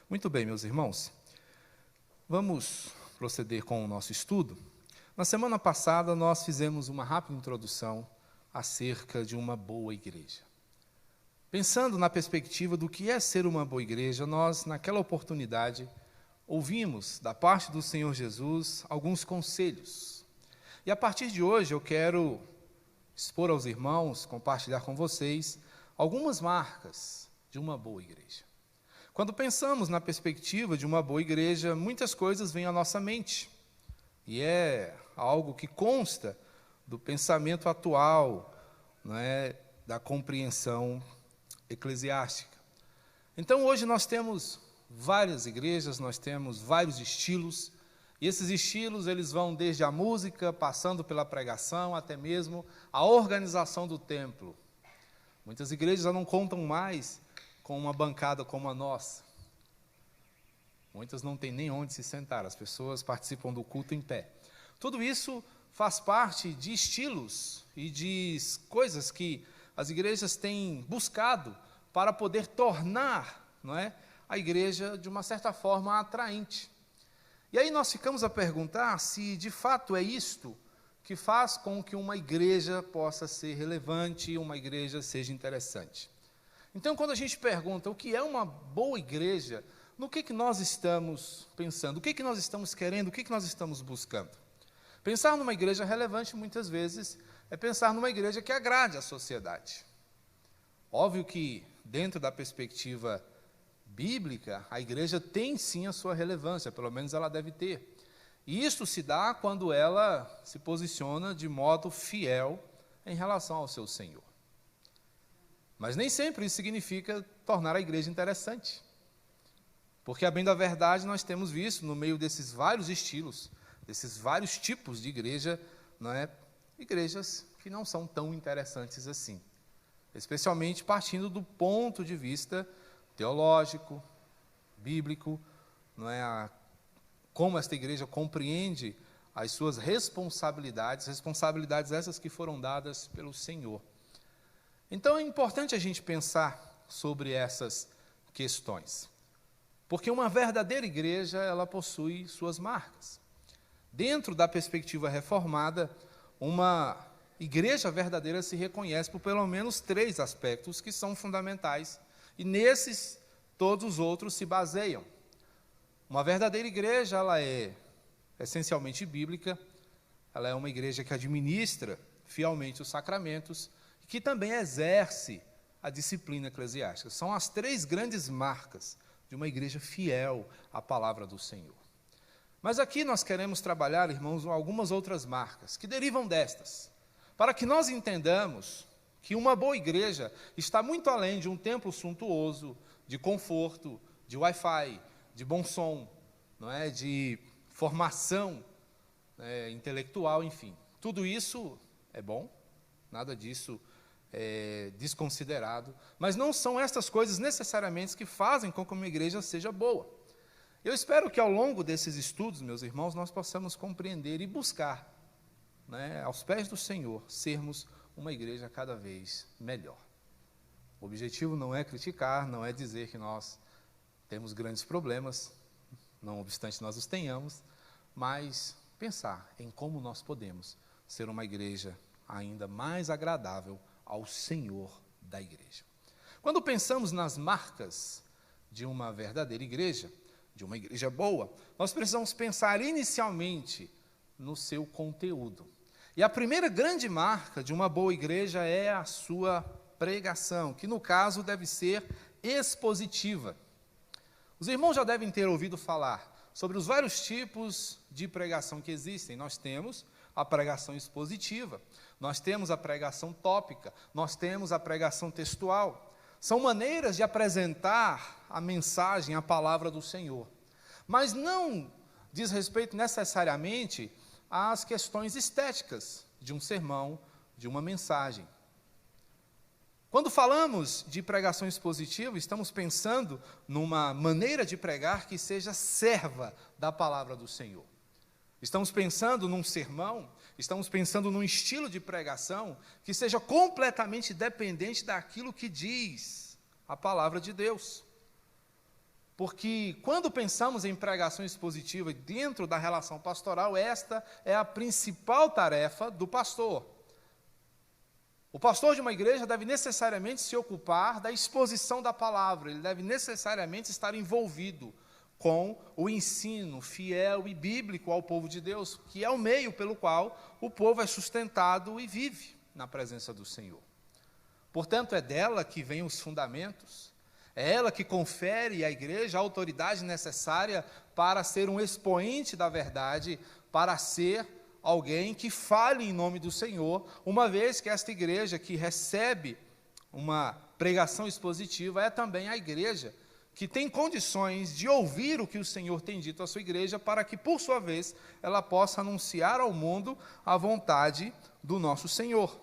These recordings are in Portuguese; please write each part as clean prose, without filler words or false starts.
Muito bem, meus irmãos, vamos proceder com o nosso estudo. Na semana passada, nós fizemos uma rápida introdução acerca de uma boa igreja. Pensando na perspectiva do que é ser uma boa igreja, nós, naquela oportunidade, ouvimos da parte do Senhor Jesus alguns conselhos. E a partir de hoje eu quero expor aos irmãos, compartilhar com vocês, algumas marcas de uma boa igreja. Quando pensamos na perspectiva de uma boa igreja, muitas coisas vêm à nossa mente. E é algo que consta do pensamento atual, da compreensão eclesiástica. Então, hoje nós temos várias igrejas, nós temos vários estilos, e esses estilos eles vão desde a música, passando pela pregação, até mesmo a organização do templo. Muitas igrejas já não contam mais com uma bancada como a nossa. Muitas não têm nem onde se sentar, as pessoas participam do culto em pé. Tudo isso faz parte de estilos e de coisas que as igrejas têm buscado para poder tornar, a igreja, de uma certa forma, atraente. E aí nós ficamos a perguntar se, de fato, é isto que faz com que uma igreja possa ser relevante, uma igreja seja interessante. Então, quando a gente pergunta o que é uma boa igreja, no que nós estamos pensando, o que nós estamos querendo, o que nós estamos buscando? Pensar numa igreja relevante, muitas vezes, é pensar numa igreja que agrade a sociedade. Óbvio que, dentro da perspectiva bíblica, a igreja tem sim a sua relevância, pelo menos ela deve ter. E isso se dá quando ela se posiciona de modo fiel em relação ao seu Senhor. Mas nem sempre isso significa tornar a igreja interessante. Porque, a bem da verdade, nós temos visto, no meio desses vários estilos, desses vários tipos de igreja, igrejas que não são tão interessantes assim. Especialmente partindo do ponto de vista teológico, bíblico, como esta igreja compreende as suas responsabilidades essas que foram dadas pelo Senhor. Então é importante a gente pensar sobre essas questões, porque uma verdadeira igreja, ela possui suas marcas. Dentro da perspectiva reformada, uma igreja verdadeira se reconhece por pelo menos 3 aspectos que são fundamentais, e nesses todos os outros se baseiam. Uma verdadeira igreja, ela é essencialmente bíblica, ela é uma igreja que administra fielmente os sacramentos, e que também exerce a disciplina eclesiástica. São as 3 grandes marcas de uma igreja fiel à palavra do Senhor. Mas aqui nós queremos trabalhar, irmãos, algumas outras marcas que derivam destas, para que nós entendamos que uma boa igreja está muito além de um templo suntuoso, de conforto, de Wi-Fi, de bom som, de formação intelectual, enfim. Tudo isso é bom, nada disso é desconsiderado, mas não são estas coisas necessariamente que fazem com que uma igreja seja boa. Eu espero que ao longo desses estudos, meus irmãos, nós possamos compreender e buscar, aos pés do Senhor, sermos uma igreja cada vez melhor. O objetivo não é criticar, não é dizer que nós temos grandes problemas, não obstante nós os tenhamos, mas pensar em como nós podemos ser uma igreja ainda mais agradável ao Senhor da igreja. Quando pensamos nas marcas de uma verdadeira igreja, de uma igreja boa, nós precisamos pensar inicialmente no seu conteúdo. E a primeira grande marca de uma boa igreja é a sua pregação, que no caso deve ser expositiva. Os irmãos já devem ter ouvido falar sobre os vários tipos de pregação que existem. Nós temos a pregação expositiva, nós temos a pregação tópica, nós temos a pregação textual. São maneiras de apresentar a mensagem, a palavra do Senhor. Mas não diz respeito necessariamente às questões estéticas de um sermão, de uma mensagem. Quando falamos de pregação expositiva, estamos pensando numa maneira de pregar que seja serva da palavra do Senhor. Estamos pensando num sermão, estamos pensando num estilo de pregação que seja completamente dependente daquilo que diz a palavra de Deus. porque quando pensamos em pregação expositiva dentro da relação pastoral, esta é a principal tarefa do pastor. O pastor de uma igreja deve necessariamente se ocupar da exposição da palavra, ele deve necessariamente estar envolvido com o ensino fiel e bíblico ao povo de Deus, que é o meio pelo qual o povo é sustentado e vive na presença do Senhor. Portanto, é dela que vêm os fundamentos, é ela que confere à igreja a autoridade necessária para ser um expoente da verdade, para ser alguém que fale em nome do Senhor, uma vez que esta igreja que recebe uma pregação expositiva é também a igreja que tem condições de ouvir o que o Senhor tem dito à sua igreja, para que, por sua vez, ela possa anunciar ao mundo a vontade do nosso Senhor.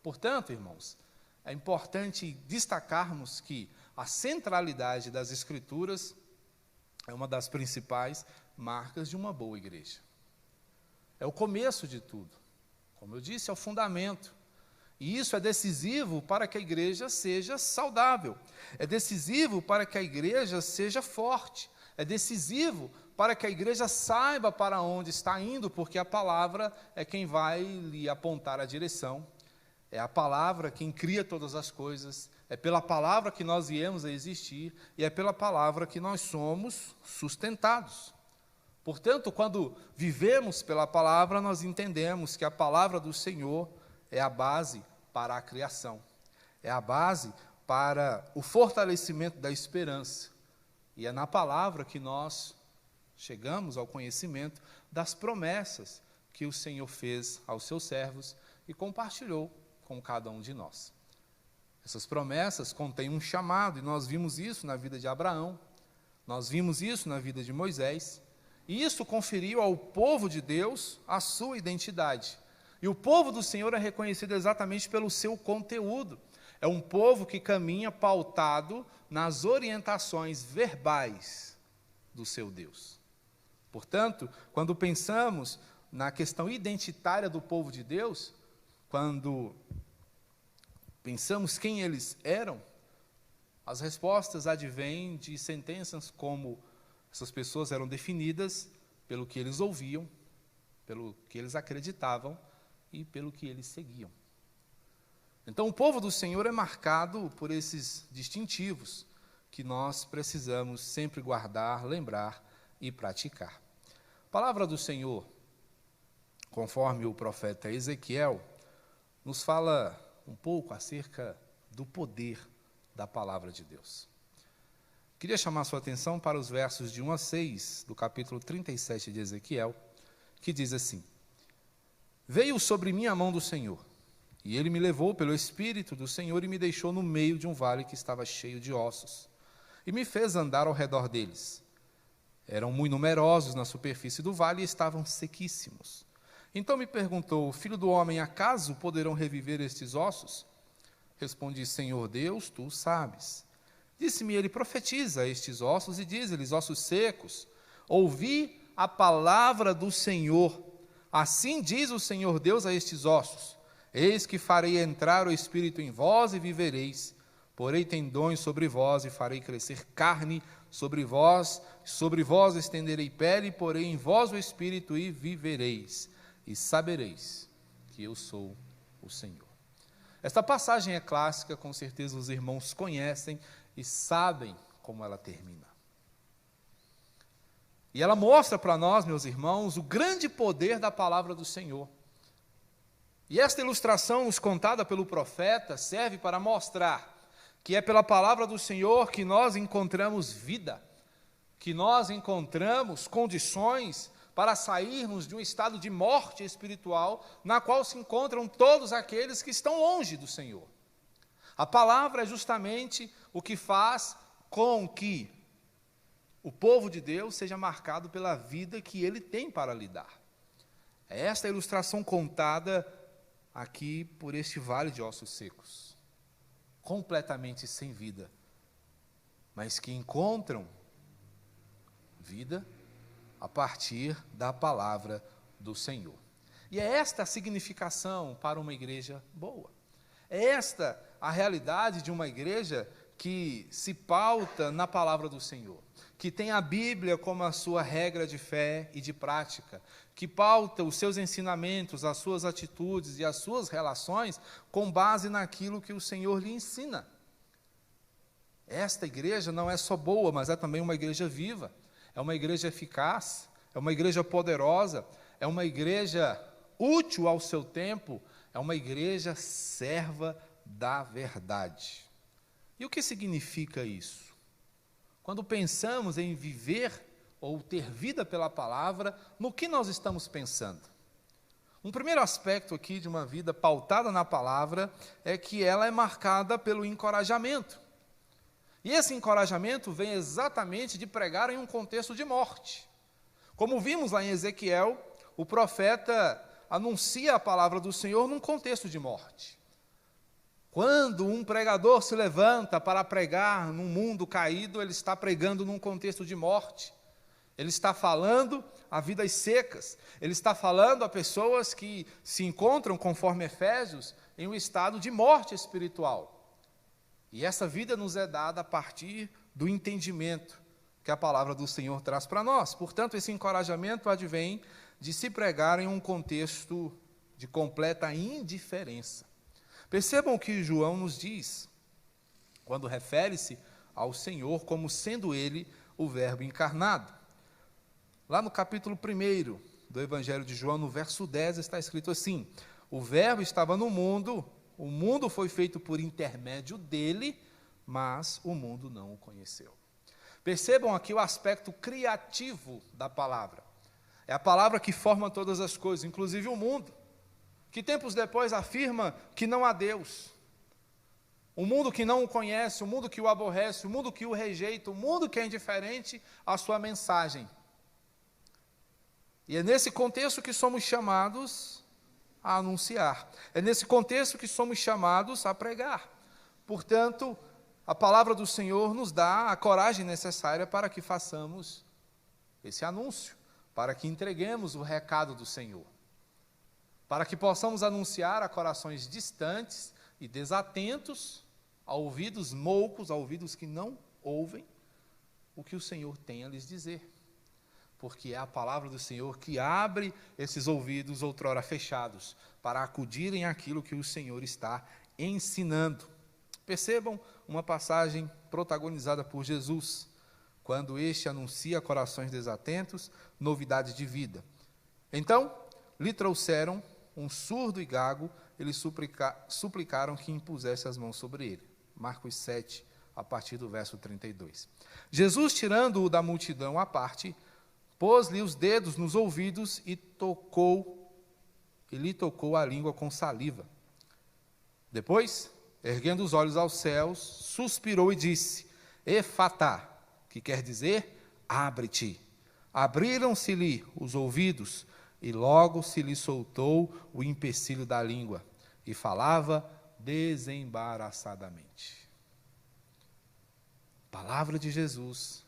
Portanto, irmãos, é importante destacarmos que a centralidade das Escrituras é uma das principais marcas de uma boa igreja. É o começo de tudo. Como eu disse, é o fundamento. E isso é decisivo para que a igreja seja saudável. É decisivo para que a igreja seja forte. É decisivo para que a igreja saiba para onde está indo, porque a palavra é quem vai lhe apontar a direção. É a palavra quem cria todas as coisas. É pela palavra que nós viemos a existir e é pela palavra que nós somos sustentados. Portanto, quando vivemos pela palavra, nós entendemos que a palavra do Senhor é a base para a criação, é a base para o fortalecimento da esperança. E é na palavra que nós chegamos ao conhecimento das promessas que o Senhor fez aos seus servos e compartilhou com cada um de nós. Essas promessas contêm um chamado, e nós vimos isso na vida de Abraão, nós vimos isso na vida de Moisés, e isso conferiu ao povo de Deus a sua identidade. E o povo do Senhor é reconhecido exatamente pelo seu conteúdo. É um povo que caminha pautado nas orientações verbais do seu Deus. Portanto, quando pensamos na questão identitária do povo de Deus, quando pensamos quem eles eram, as respostas advêm de sentenças como essas pessoas eram definidas pelo que eles ouviam, pelo que eles acreditavam e pelo que eles seguiam. Então, o povo do Senhor é marcado por esses distintivos que nós precisamos sempre guardar, lembrar e praticar. A palavra do Senhor, conforme o profeta Ezequiel, nos fala um pouco acerca do poder da palavra de Deus. Queria chamar a sua atenção para os versos de 1 a 6 do capítulo 37 de Ezequiel, que diz assim: Veio sobre mim a mão do Senhor, e ele me levou pelo Espírito do Senhor e me deixou no meio de um vale que estava cheio de ossos, e me fez andar ao redor deles. Eram muito numerosos na superfície do vale e estavam sequíssimos. Então me perguntou: Filho do homem, acaso poderão reviver estes ossos? Respondi: Senhor Deus, tu sabes. Disse-me ele: profetiza a estes ossos e diz-lhes: ossos secos, ouvi a palavra do Senhor. Assim diz o Senhor Deus a estes ossos: eis que farei entrar o Espírito em vós e vivereis. Porei tendões sobre vós e farei crescer carne sobre vós estenderei pele, porei em vós o Espírito e vivereis. E sabereis que eu sou o Senhor. Esta passagem é clássica, com certeza os irmãos conhecem e sabem como ela termina. E ela mostra para nós, meus irmãos, o grande poder da palavra do Senhor. E esta ilustração nos contada pelo profeta serve para mostrar que é pela palavra do Senhor que nós encontramos vida, que nós encontramos condições para sairmos de um estado de morte espiritual, na qual se encontram todos aqueles que estão longe do Senhor. A palavra é justamente o que faz com que o povo de Deus seja marcado pela vida que ele tem para lhe dar. É esta a ilustração contada aqui por este vale de ossos secos, completamente sem vida, mas que encontram vida a partir da palavra do Senhor. E é esta a significação para uma igreja boa. É esta a realidade de uma igreja que se pauta na palavra do Senhor, que tem a Bíblia como a sua regra de fé e de prática, que pauta os seus ensinamentos, as suas atitudes e as suas relações com base naquilo que o Senhor lhe ensina. Esta igreja não é só boa, mas é também uma igreja viva, é uma igreja eficaz, é uma igreja poderosa, é uma igreja útil ao seu tempo, é uma igreja serva da verdade. E o que significa isso? Quando pensamos em viver ou ter vida pela palavra, no que nós estamos pensando? Um primeiro aspecto aqui de uma vida pautada na palavra é que ela é marcada pelo encorajamento. E esse encorajamento vem exatamente de pregar em um contexto de morte. Como vimos lá em Ezequiel, o profeta anuncia a palavra do Senhor num contexto de morte. Quando um pregador se levanta para pregar num mundo caído, ele está pregando num contexto de morte. Ele está falando a vidas secas. Ele está falando a pessoas que se encontram, conforme Efésios, em um estado de morte espiritual. E essa vida nos é dada a partir do entendimento que a palavra do Senhor traz para nós. Portanto, esse encorajamento advém de se pregar em um contexto de completa indiferença. Percebam o que João nos diz, quando refere-se ao Senhor como sendo Ele o Verbo encarnado. Lá no capítulo 1 do Evangelho de João, no verso 10, está escrito assim: o Verbo estava no mundo, o mundo foi feito por intermédio dele, mas o mundo não o conheceu. Percebam aqui o aspecto criativo da palavra. É a palavra que forma todas as coisas, inclusive o mundo, que tempos depois afirma que não há Deus. O mundo que não o conhece, o mundo que o aborrece, o mundo que o rejeita, o mundo que é indiferente à sua mensagem. E é nesse contexto que somos chamados a anunciar. É nesse contexto que somos chamados a pregar. Portanto, a palavra do Senhor nos dá a coragem necessária para que façamos esse anúncio, para que entreguemos o recado do Senhor, para que possamos anunciar a corações distantes e desatentos, a ouvidos moucos, a ouvidos que não ouvem o que o Senhor tem a lhes dizer. Porque é a palavra do Senhor que abre esses ouvidos outrora fechados, para acudirem àquilo que o Senhor está ensinando. Percebam uma passagem protagonizada por Jesus, quando este anuncia a corações desatentos novidade de vida. Então, lhe trouxeram um surdo e gago, eles suplicaram que impusesse as mãos sobre ele. Marcos 7, a partir do verso 32. Jesus, tirando-o da multidão à parte, pôs-lhe os dedos nos ouvidos e lhe tocou a língua com saliva. Depois, erguendo os olhos aos céus, suspirou e disse: Efatá, que quer dizer, abre-te. Abriram-se-lhe os ouvidos, e logo se lhe soltou o empecilho da língua, e falava desembaraçadamente. A palavra de Jesus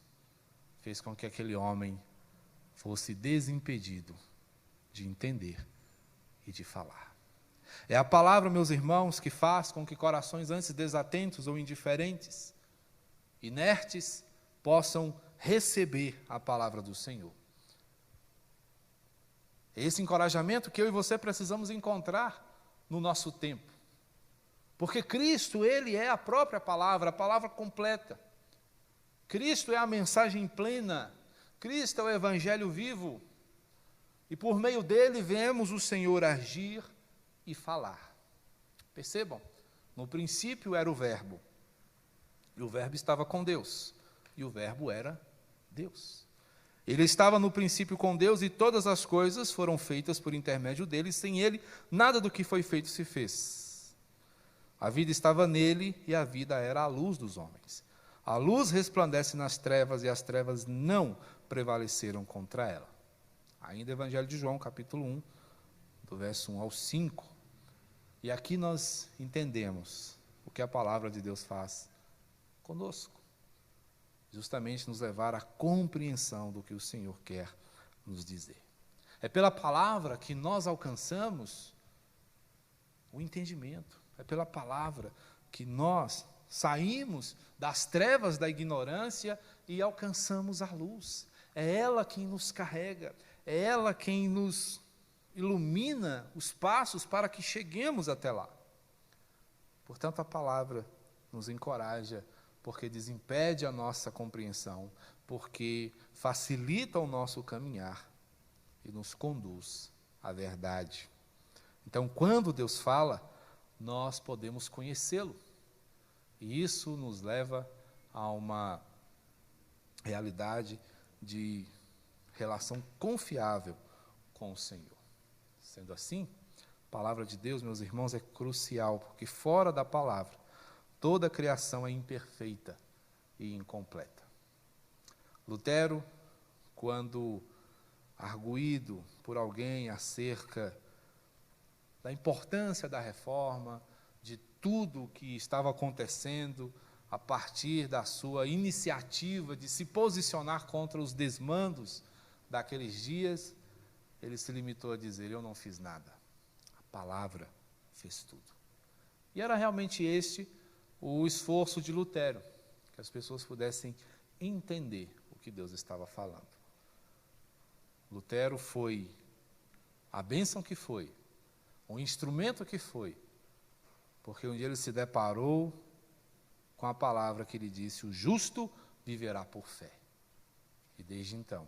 fez com que aquele homem fosse desimpedido de entender e de falar. É a palavra, meus irmãos, que faz com que corações antes desatentos ou indiferentes, inertes, possam receber a palavra do Senhor. Esse encorajamento que eu e você precisamos encontrar no nosso tempo. Porque Cristo, Ele é a própria palavra, a palavra completa. Cristo é a mensagem plena. Cristo é o Evangelho vivo. E por meio dele vemos o Senhor agir e falar. Percebam, no princípio era o Verbo. E o Verbo estava com Deus. E o Verbo era Deus. Ele estava no princípio com Deus e todas as coisas foram feitas por intermédio dele. Sem ele, nada do que foi feito se fez. A vida estava nele e a vida era a luz dos homens. A luz resplandece nas trevas e as trevas não prevaleceram contra ela. Ainda Evangelho de João, capítulo 1, do verso 1 ao 5. E aqui nós entendemos o que a palavra de Deus faz conosco. Justamente nos levar à compreensão do que o Senhor quer nos dizer. É pela palavra que nós alcançamos o entendimento. É pela palavra que nós saímos das trevas da ignorância e alcançamos a luz. É ela quem nos carrega, é ela quem nos ilumina os passos para que cheguemos até lá. Portanto, a palavra nos encoraja, porque desimpede a nossa compreensão, porque facilita o nosso caminhar e nos conduz à verdade. Então, quando Deus fala, nós podemos conhecê-lo. E isso nos leva a uma realidade de relação confiável com o Senhor. Sendo assim, a palavra de Deus, meus irmãos, é crucial, porque fora da palavra, toda a criação é imperfeita e incompleta. Lutero, quando arguído por alguém acerca da importância da reforma, de tudo o que estava acontecendo a partir da sua iniciativa de se posicionar contra os desmandos daqueles dias, ele se limitou a dizer: eu não fiz nada, a palavra fez tudo. E era realmente este o esforço de Lutero, que as pessoas pudessem entender o que Deus estava falando. Lutero foi a bênção que foi, o instrumento que foi, porque um dia ele se deparou com a palavra que ele disse: o justo viverá por fé. E desde então,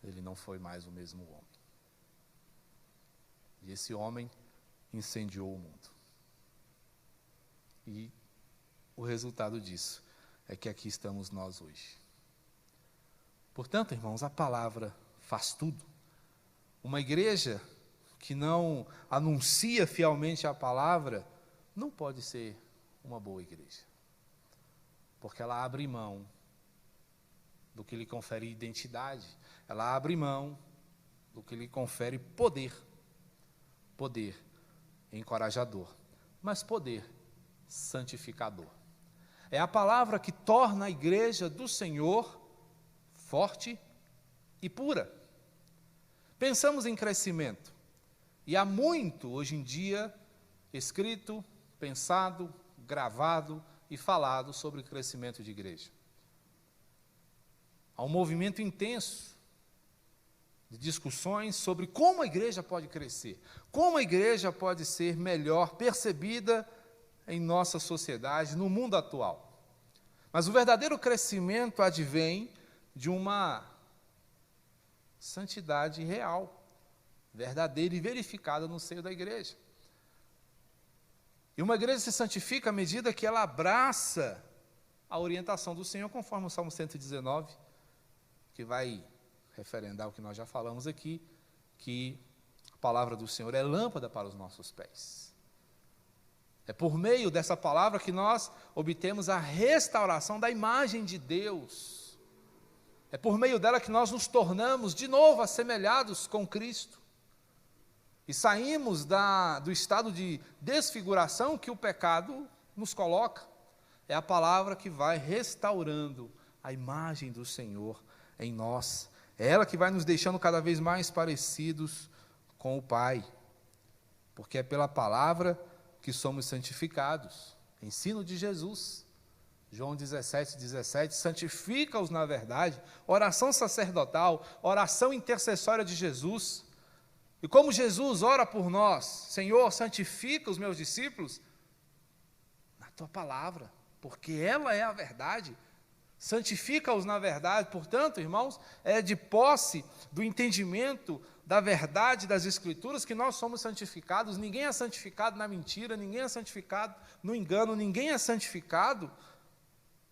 ele não foi mais o mesmo homem. E esse homem incendiou o mundo. E o resultado disso é que aqui estamos nós hoje. Portanto, irmãos, a palavra faz tudo. Uma igreja que não anuncia fielmente a palavra não pode ser uma boa igreja, porque ela abre mão do que lhe confere identidade, ela abre mão do que lhe confere poder encorajador, mas poder santificador. É a palavra que torna a igreja do Senhor forte e pura. Pensamos em crescimento, e há muito hoje em dia escrito, pensado, gravado e falado sobre crescimento de igreja. Há um movimento intenso de discussões sobre como a igreja pode crescer, como a igreja pode ser melhor percebida em nossa sociedade, no mundo atual. Mas o verdadeiro crescimento advém de uma santidade real, verdadeira e verificada no seio da igreja. E uma igreja se santifica à medida que ela abraça a orientação do Senhor, conforme o Salmo 119, que vai referendar o que nós já falamos aqui, que a palavra do Senhor é lâmpada para os nossos pés. É por meio dessa palavra que nós obtemos a restauração da imagem de Deus. É por meio dela que nós nos tornamos de novo assemelhados com Cristo. E saímos do estado de desfiguração que o pecado nos coloca. É a palavra que vai restaurando a imagem do Senhor em nós. É ela que vai nos deixando cada vez mais parecidos com o Pai. Porque é pela palavra que somos santificados. Ensino de Jesus. João 17:17, santifica-os na verdade. Oração sacerdotal, oração intercessória de Jesus. E como Jesus ora por nós: Senhor, santifica os meus discípulos na tua palavra, porque ela é a verdade. Santifica-os na verdade. Portanto, irmãos, é de posse do entendimento da verdade das Escrituras que nós somos santificados. Ninguém é santificado na mentira, ninguém é santificado no engano, ninguém é santificado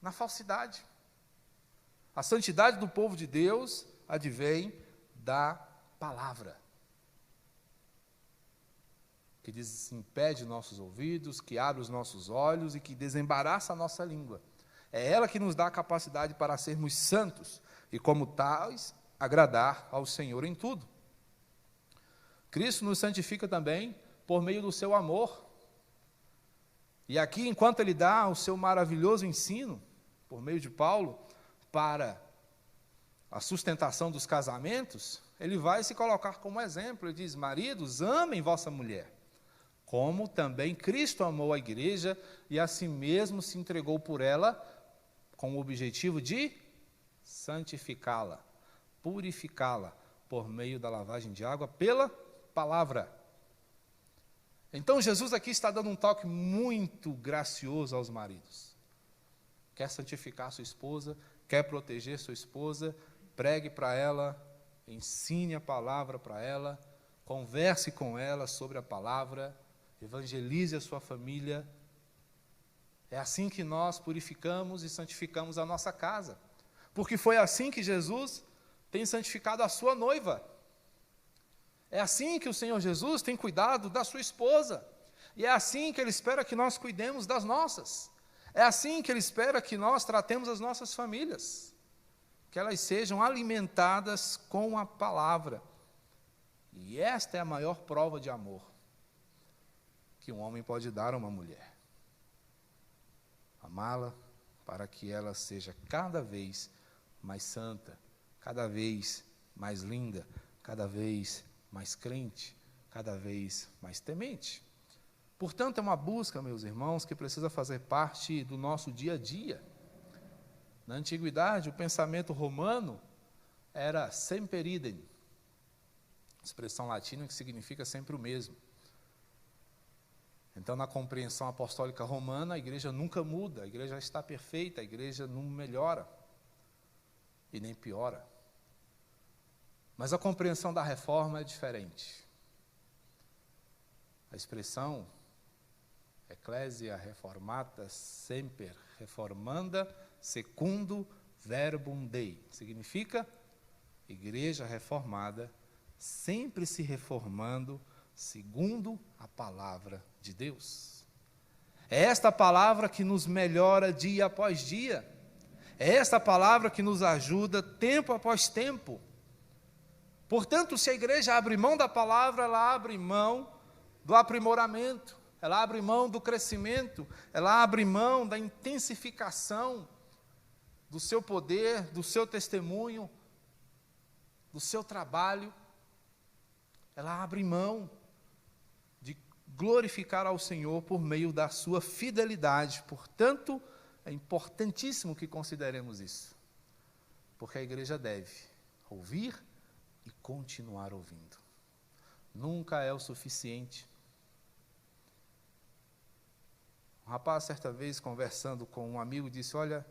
na falsidade. A santidade do povo de Deus advém da palavra, que desimpede nossos ouvidos, que abre os nossos olhos e que desembaraça a nossa língua. É ela que nos dá a capacidade para sermos santos e, como tais, agradar ao Senhor em tudo. Cristo nos santifica também por meio do seu amor. E aqui, enquanto ele dá o seu maravilhoso ensino, por meio de Paulo, para a sustentação dos casamentos, ele vai se colocar como exemplo. Ele diz: maridos, amem vossa mulher, como também Cristo amou a igreja e a si mesmo se entregou por ela, com o objetivo de santificá-la, purificá-la, por meio da lavagem de água pela palavra. Então Jesus aqui está dando um toque muito gracioso aos maridos. Quer santificar sua esposa, quer proteger sua esposa, pregue para ela, ensine a palavra para ela, converse com ela sobre a palavra, evangelize a sua família. É assim que nós purificamos e santificamos a nossa casa. Porque foi assim que Jesus tem santificado a sua noiva. É assim que o Senhor Jesus tem cuidado da sua esposa. E é assim que Ele espera que nós cuidemos das nossas. É assim que Ele espera que nós tratemos as nossas famílias. Que elas sejam alimentadas com a palavra. E esta é a maior prova de amor que um homem pode dar a uma mulher. Amá-la para que ela seja cada vez mais santa, cada vez mais linda, cada vez mais crente, cada vez mais temente. Portanto, é uma busca, meus irmãos, que precisa fazer parte do nosso dia a dia. Na antiguidade, o pensamento romano era semper idem, expressão latina que significa sempre o mesmo. Então, na compreensão apostólica romana, a igreja nunca muda, a igreja está perfeita, a igreja não melhora e nem piora. Mas a compreensão da reforma é diferente. A expressão Ecclesia reformata semper reformanda secundo verbum Dei significa igreja reformada sempre se reformando segundo a palavra de Deus. É esta palavra que nos melhora dia após dia. É esta palavra que nos ajuda tempo após tempo. Portanto, se a igreja abre mão da palavra, ela abre mão do aprimoramento, ela abre mão do crescimento, ela abre mão da intensificação do seu poder, do seu testemunho, do seu trabalho. Ela abre mão de glorificar ao Senhor por meio da sua fidelidade. Portanto, é importantíssimo que consideremos isso, porque a igreja deve ouvir e continuar ouvindo. Nunca é o suficiente. Um rapaz, certa vez, conversando com um amigo, disse: olha,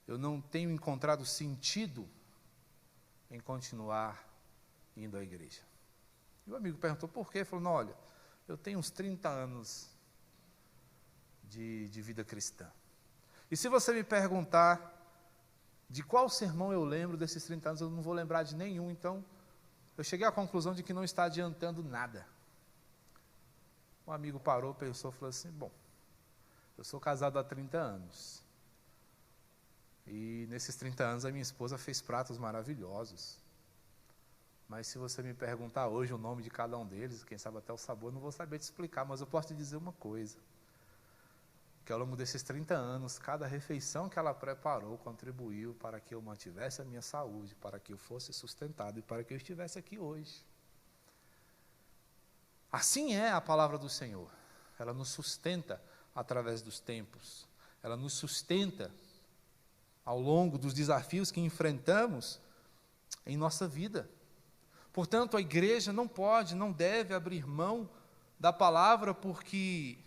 eu não tenho encontrado sentido em continuar indo à igreja. E o amigo perguntou por quê? Ele falou: não, olha, eu tenho uns 30 anos de vida cristã. E se você me perguntar de qual sermão eu lembro desses 30 anos, eu não vou lembrar de nenhum. Então, eu cheguei à conclusão de que não está adiantando nada. Um amigo parou, pensou, falou assim: bom, eu sou casado há 30 anos. E nesses 30 anos a minha esposa fez pratos maravilhosos. Mas se você me perguntar hoje o nome de cada um deles, quem sabe até o sabor, eu não vou saber te explicar, mas eu posso te dizer uma coisa. Que ao longo desses 30 anos, cada refeição que ela preparou contribuiu para que eu mantivesse a minha saúde, para que eu fosse sustentado e para que eu estivesse aqui hoje. Assim é a palavra do Senhor. Ela nos sustenta através dos tempos. Ela nos sustenta ao longo dos desafios que enfrentamos em nossa vida. Portanto, a igreja não pode, não deve abrir mão da palavra, porque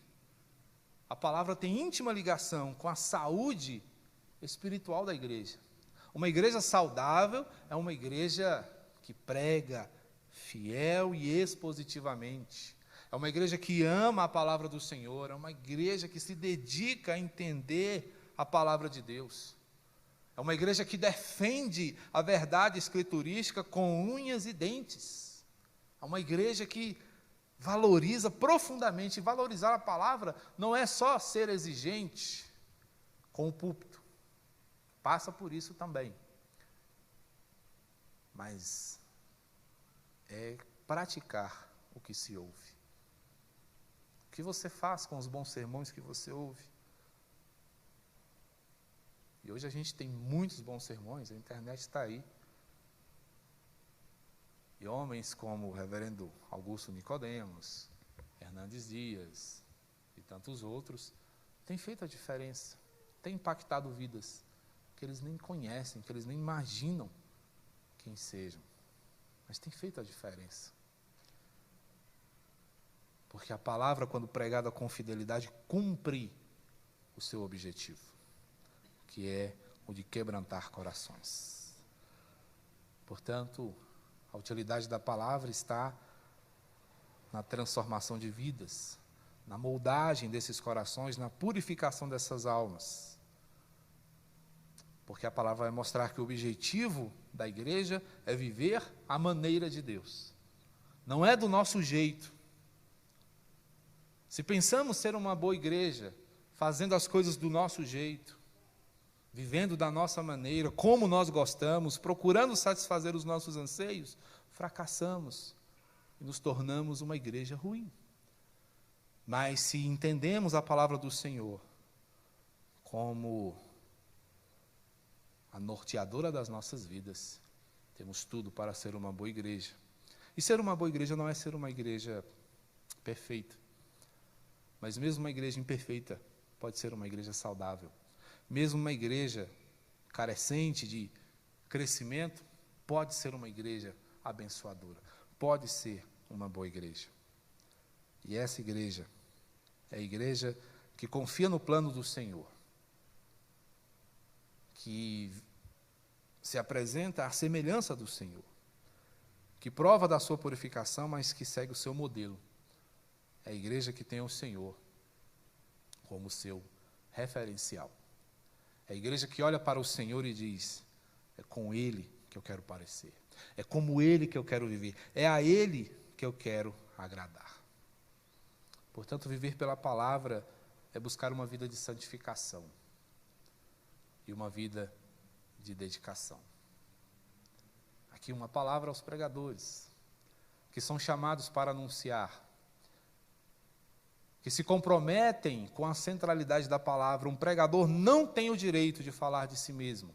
a palavra tem íntima ligação com a saúde espiritual da igreja. Uma igreja saudável é uma igreja que prega fiel e expositivamente. É uma igreja que ama a palavra do Senhor, é uma igreja que se dedica a entender a palavra de Deus. É uma igreja que defende a verdade escriturística com unhas e dentes. É uma igreja que valoriza profundamente. Valorizar a palavra não é só ser exigente com o púlpito. Passa por isso também. Mas é praticar o que se ouve. O que você faz com os bons sermões que você ouve? E hoje a gente tem muitos bons sermões, a internet está aí. E homens como o reverendo Augusto Nicodemos, Hernandes Dias e tantos outros, tem feito a diferença, tem impactado vidas que eles nem conhecem, que eles nem imaginam quem sejam, mas tem feito a diferença. Porque a palavra, quando pregada com fidelidade, cumpre o seu objetivo, que é o de quebrantar corações. Portanto, a utilidade da palavra está na transformação de vidas, na moldagem desses corações, na purificação dessas almas. Porque a palavra vai mostrar que o objetivo da igreja é viver a maneira de Deus. Não é do nosso jeito. Se pensamos ser uma boa igreja, fazendo as coisas do nosso jeito, vivendo da nossa maneira, como nós gostamos, procurando satisfazer os nossos anseios, fracassamos e nos tornamos uma igreja ruim. Mas se entendemos a palavra do Senhor como a norteadora das nossas vidas, temos tudo para ser uma boa igreja. E ser uma boa igreja não é ser uma igreja perfeita. Mas mesmo uma igreja imperfeita pode ser uma igreja saudável. Mesmo uma igreja carecente de crescimento pode ser uma igreja abençoadora. Pode ser uma boa igreja. E essa igreja é a igreja que confia no plano do Senhor, que se apresenta à semelhança do Senhor, que prova da sua purificação, mas que segue o seu modelo. É a igreja que tem o Senhor como seu referencial. É a igreja que olha para o Senhor e diz: é com Ele que eu quero parecer. É como Ele que eu quero viver. É a Ele que eu quero agradar. Portanto, viver pela palavra é buscar uma vida de santificação e uma vida de dedicação. Aqui uma palavra aos pregadores, que são chamados para anunciar, que se comprometem com a centralidade da palavra. Um pregador não tem o direito de falar de si mesmo,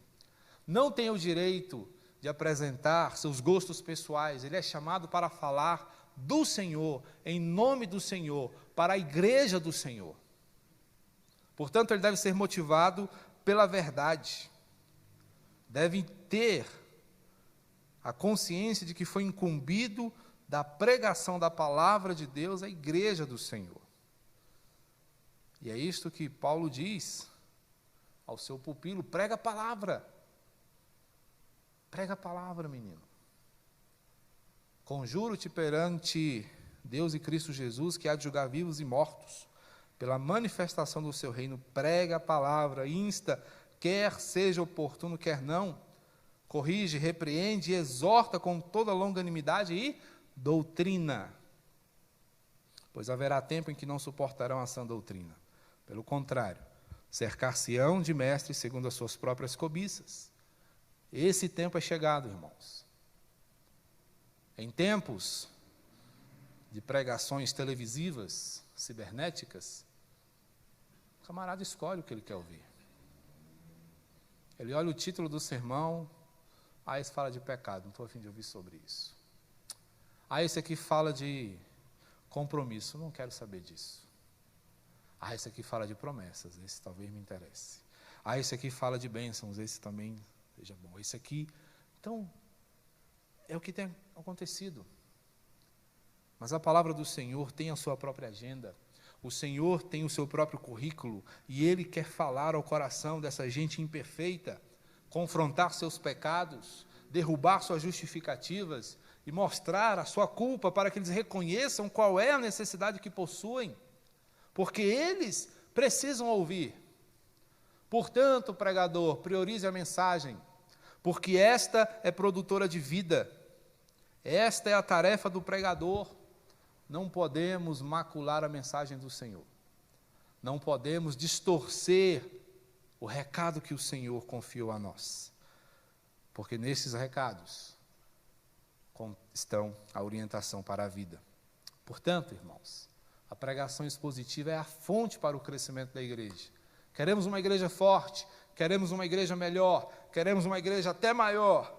não tem o direito de apresentar seus gostos pessoais. Ele é chamado para falar do Senhor, em nome do Senhor, para a igreja do Senhor. Portanto, ele deve ser motivado pela verdade, deve ter a consciência de que foi incumbido da pregação da palavra de Deus à igreja do Senhor. E é isto que Paulo diz ao seu pupilo: prega a palavra. Prega a palavra, menino. Conjuro-te perante Deus e Cristo Jesus, que há de julgar vivos e mortos, pela manifestação do seu reino. Prega a palavra, insta, quer seja oportuno, quer não, corrige, repreende e exorta com toda longanimidade e doutrina. Pois haverá tempo em que não suportarão a sã doutrina. Pelo contrário, cercar-se-ão de mestres segundo as suas próprias cobiças. Esse tempo é chegado, irmãos. Em tempos de pregações televisivas, cibernéticas, o camarada escolhe o que ele quer ouvir. Ele olha o título do sermão, esse fala de pecado, não estou a fim de ouvir sobre isso. Esse aqui fala de compromisso, não quero saber disso. Esse aqui fala de promessas, esse talvez me interesse. Esse aqui fala de bênçãos, esse também seja bom. Esse aqui, então, é o que tem acontecido. Mas a palavra do Senhor tem a sua própria agenda. O Senhor tem o seu próprio currículo e Ele quer falar ao coração dessa gente imperfeita, confrontar seus pecados, derrubar suas justificativas e mostrar a sua culpa para que eles reconheçam qual é a necessidade que possuem, porque eles precisam ouvir. Portanto, pregador, priorize a mensagem, porque esta é produtora de vida. Esta é a tarefa do pregador. Não podemos macular a mensagem do Senhor. Não podemos distorcer o recado que o Senhor confiou a nós. Porque nesses recados estão a orientação para a vida. Portanto, irmãos, a pregação expositiva é a fonte para o crescimento da igreja. Queremos uma igreja forte, queremos uma igreja melhor, queremos uma igreja até maior.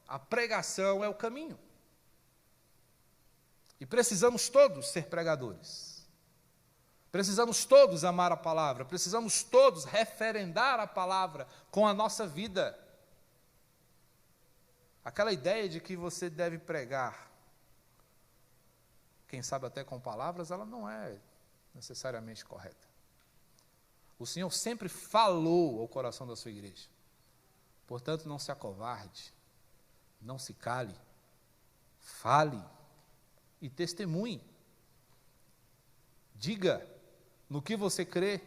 A pregação é o caminho. E precisamos todos ser pregadores. Precisamos todos amar a palavra, precisamos todos referendar a palavra com a nossa vida. Aquela ideia de que você deve pregar, quem sabe até com palavras, ela não é necessariamente correta. O Senhor sempre falou ao coração da sua igreja. Portanto, não se acovarde, não se cale, fale e testemunhe. Diga no que você crê,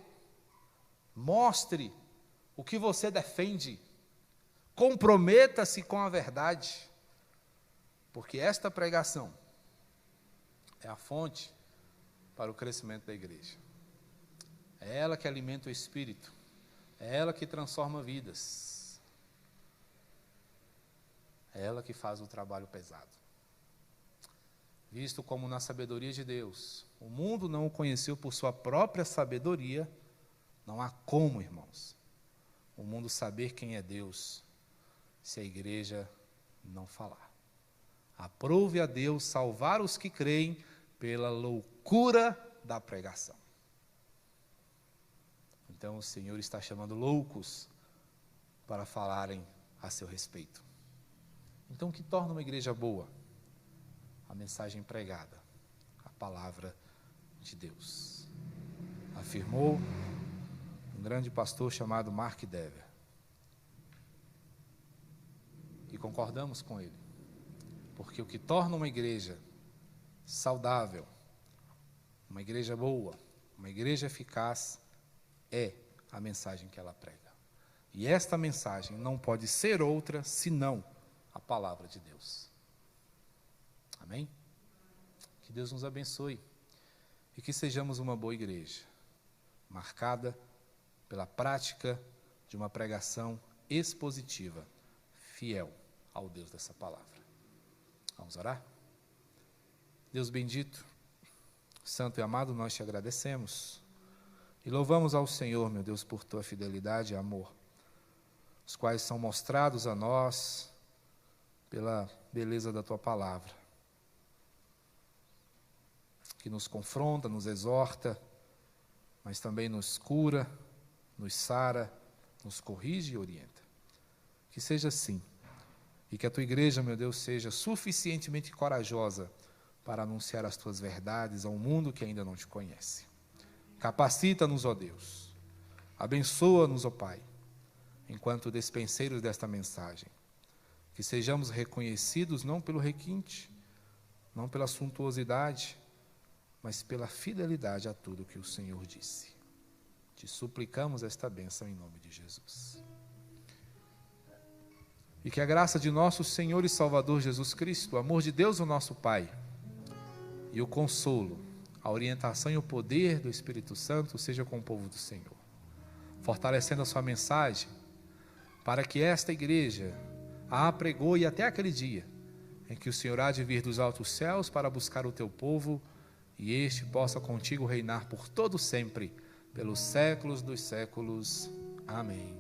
mostre o que você defende, comprometa-se com a verdade, porque esta pregação é a fonte para o crescimento da igreja. É ela que alimenta o espírito, é ela que transforma vidas, é ela que faz o trabalho pesado. Visto como na sabedoria de Deus, o mundo não o conheceu por sua própria sabedoria, não há como, irmãos, o mundo saber quem é Deus, se a igreja não falar. Aprove a Deus salvar os que creem pela loucura da pregação. Então o Senhor está chamando loucos para falarem a seu respeito. Então o que torna uma igreja boa? A mensagem pregada, a palavra de Deus. Afirmou um grande pastor chamado Mark Dever. E concordamos com ele, porque o que torna uma igreja saudável, uma igreja boa, uma igreja eficaz, é a mensagem que ela prega. E esta mensagem não pode ser outra senão a palavra de Deus. Amém? Que Deus nos abençoe e que sejamos uma boa igreja, marcada pela prática de uma pregação expositiva, fiel ao Deus dessa palavra. Vamos orar? Deus bendito, santo e amado, nós te agradecemos e louvamos ao Senhor, meu Deus, por tua fidelidade e amor, os quais são mostrados a nós pela beleza da tua palavra, que nos confronta, nos exorta, mas também nos cura, nos sara, nos corrige e orienta. Que seja assim, e que a tua igreja, meu Deus, seja suficientemente corajosa para anunciar as tuas verdades a um mundo que ainda não te conhece. Capacita-nos, ó Deus, abençoa-nos, ó Pai, enquanto despenseiros desta mensagem, que sejamos reconhecidos não pelo requinte, não pela suntuosidade, mas pela fidelidade a tudo que o Senhor disse. Te suplicamos esta bênção em nome de Jesus. E que a graça de nosso Senhor e Salvador Jesus Cristo, o amor de Deus, o nosso Pai, e o consolo, a orientação e o poder do Espírito Santo seja com o povo do Senhor, fortalecendo a sua mensagem, para que esta igreja a apregoe até aquele dia, em que o Senhor há de vir dos altos céus para buscar o teu povo, e este possa contigo reinar por todo sempre, pelos séculos dos séculos. Amém.